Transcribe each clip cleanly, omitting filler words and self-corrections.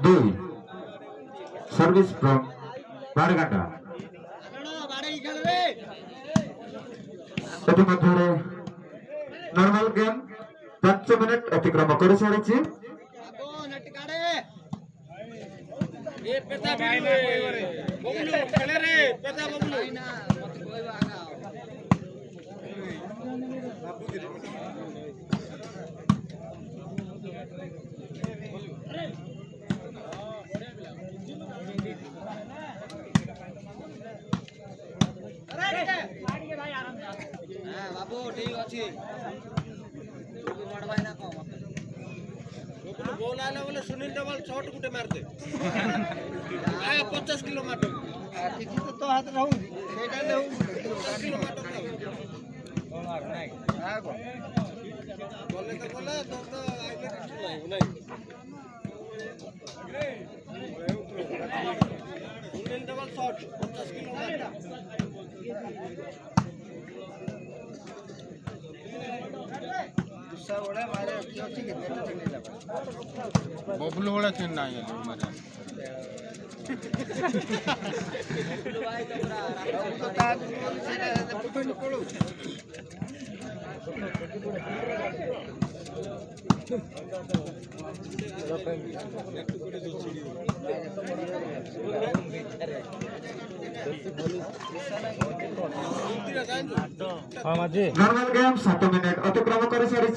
2 service from Baragata इतिमध्ये normal game 5 minute अतिक्रम कर सारी बाबू ठीक अच्छी बोल आला बोले सुनील डबल शॉट गुटे मारते 50 किलो मार ठीक तो हाथ रहू सेटा ले 50 किलो मार मार नहीं हां बोले तो आइले नहीं सुनील डबल शॉट 50 किलो मार बबलू वाला खेल ना है नॉर्मल गेम 7 मिनिट अतिक्रम कर सारी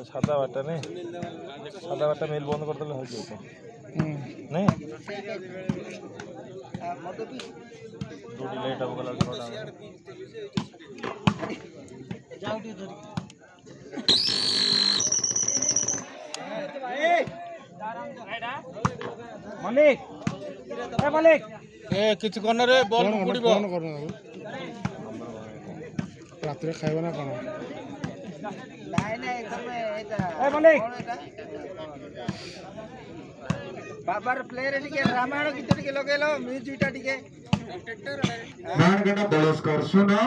सादा बाटा नहीं सादा बाटा मेल बंद कर देले हो जाए नहीं दूरी लाइट अब गला थोड़ा मालिक ए मालिक ए किछ करना रे बॉल उड़ीबो रात रे खाइबो ना कोन नहीं नहीं एकदम एटा ए मालिक बाबर प्लेयर टिके रामायण गीत टिके लगेलो म्यूजिक टिके बारगाटा बॉल स्कोर 0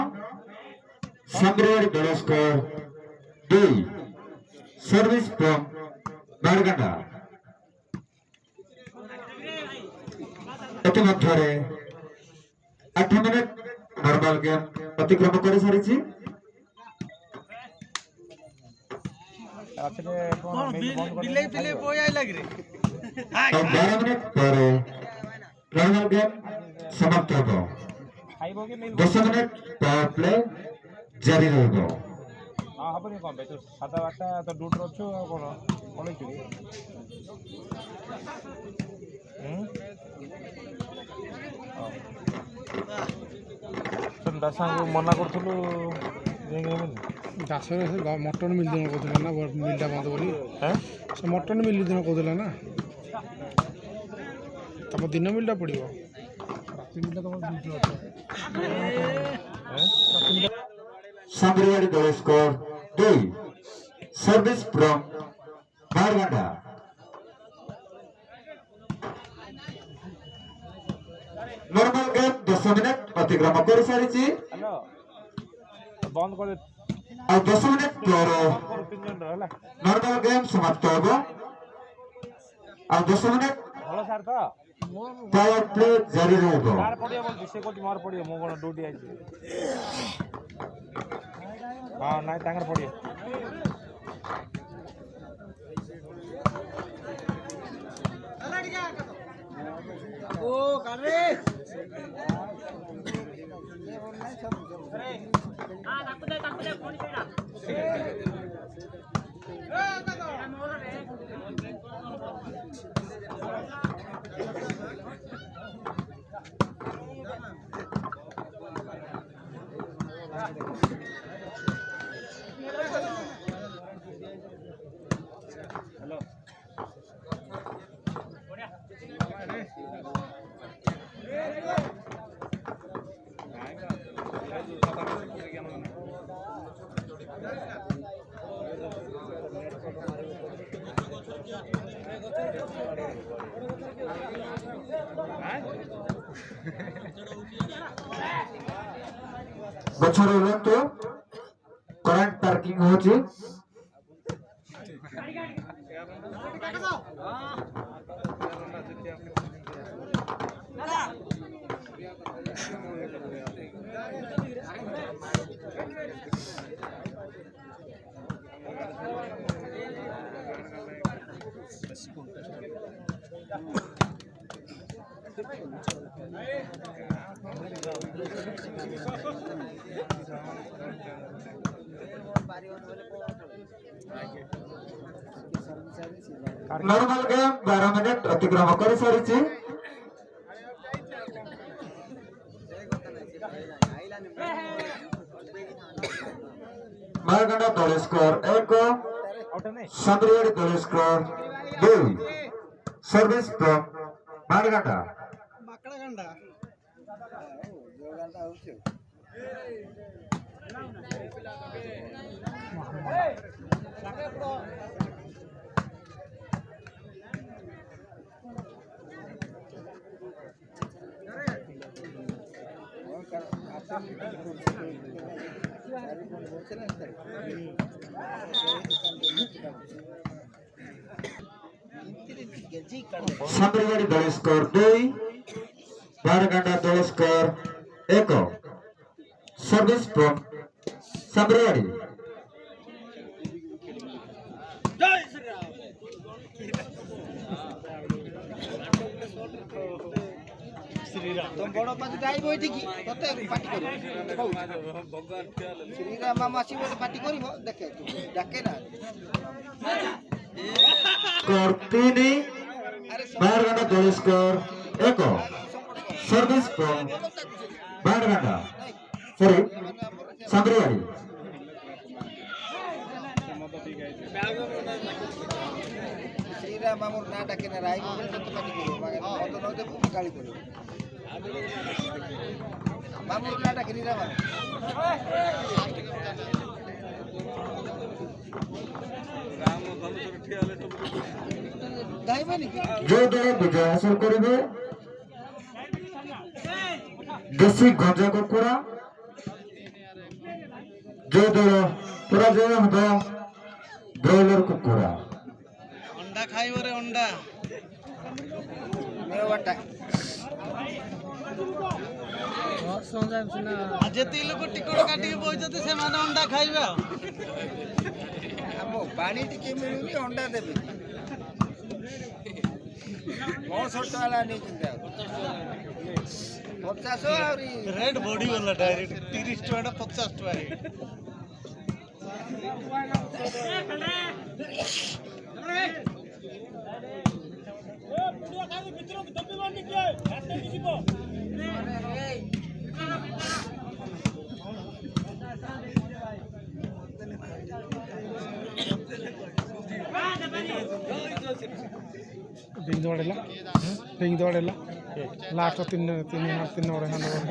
संग्रेड ball score 2 service from Baragata इतिमध्ये 8 मिनिट नॉर्मल गेम अतिक्रम कर सारी बिले बिले बोय आइ लाग रे 12 मिनिट पर नॉर्मल गेम समाप्त होगा 10 मिनिट पावर प्ले जारी रहेगा हां हबनी कोन बेचो सादा बाटा तो डूट रछु कोन कोन छु दासांग मना करथुलु दास मटन मिल दिन कहला ना मिलटा बंद बोली से मटन मिल दिन कहला ना तब दिन मिलटा पड़िबो रात मिलटा तो संग्रेड goal score 2 service from Baragata normal game 10 minute अतिक्रम कर सारी हेलो बंद कर और 10 मिनिट पर नॉर्मल गेम समाप्त होगा और 10 मिनिट हेलो सर तो पावर प्ले जारी रहेगा कार पड़ियो बोल से को मार पड़ियो मो कोन ड्यूटी आइ हां नाइ तांगर पड़ियो ओ कर रे हां ताकू दे फोन छेड़ा ଗଛରେ ଓହ୍ଲାନ୍ତୁ କରେଣ୍ଟ ପାର୍କିଂ ହଉଛି। ନର୍ମାଲ ଗେମ୍ 12 ମିନିଟ ଅତିକ୍ରମ କରିସାରିଛି। ମାରଗଣ୍ଡା ଦଳ ସ୍କୋର 1, ସାମ୍ରିଆଡି ଦଳ score 2। Service from Marganda. Samriadi ଦଳ ସ୍କୋର 2, ମାରଗଣ୍ଡା ଦଳ ସ୍କୋର 1। Service from ସାମ୍ରିଆଡି। तुम बड़ पाती गाई बैठी की तते पार्टी कर श्रीराम मामा आसी बोले पार्टी करिवो देखे डाके ना स्कोर 3, मारगंडा दल score 1। Service from Marganda sorry Samriadi. Shriram मामा ना डाके ना राई बोले तते पार्टी करिवो मगर मत न दे गाली करिवो मामू ना डाके श्रीराम जो दल विजय हासिल करेंगे देशी गंजा कुकुड़ा, जो दल पराजय हम ब्रॉयलर कुकुड़ा। अंडा खाइबो रे अंडा मेरा बाटा जेती लोक टिकट काटी बइजते से माने अंडा खाइबा हमो पानी टिके मिलुनी अंडा देबे 65 वाला नहीं चिंता 50 और रेड बॉडी वाला डायरेक्ट 30 टका 50 टका ring dawdella last 3 3 3 over hand over